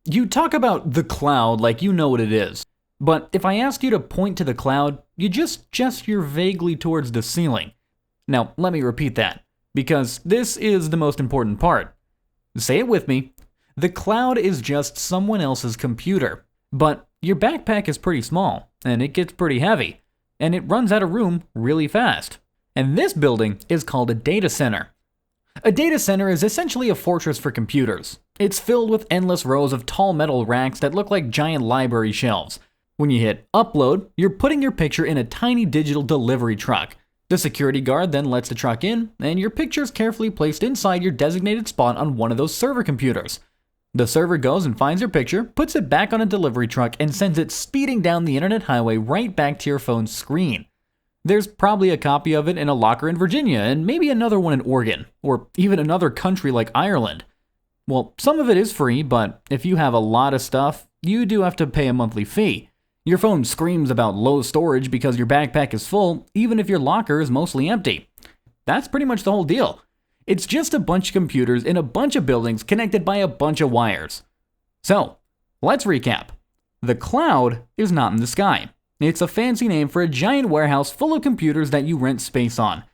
You talk about the cloud like you know what it is. But if I ask you to point to the cloud, you just gesture vaguely towards the ceiling. Now, let me repeat that, because this is the most important part. Say it with me. The cloud is just someone else's computer. But your backpack is pretty small, and it gets pretty heavy, and it runs out of room really fast. And this building is called a data center. A data center is essentially a fortress for computers. It's filled with endless rows of tall metal racks that look like giant library shelves. When you hit upload, you're putting your picture in a tiny digital delivery truck. The security guard then lets the truck in, and your picture is carefully placed inside your designated spot on one of those server computers. The server goes and finds your picture, puts it back on a delivery truck, and sends it speeding down the internet highway right back to your phone's screen. There's probably a copy of it in a locker in Virginia, and maybe another one in Oregon, or even another country like Ireland. Well, some of it is free, but if you have a lot of stuff, you do have to pay a monthly fee. Your phone screams about low storage because your backpack is full, even if your locker is mostly empty. That's pretty much the whole deal. It's just a bunch of computers in a bunch of buildings connected by a bunch of wires. So, let's recap. The cloud is not in the sky. It's a fancy name for a giant warehouse full of computers that you rent space on.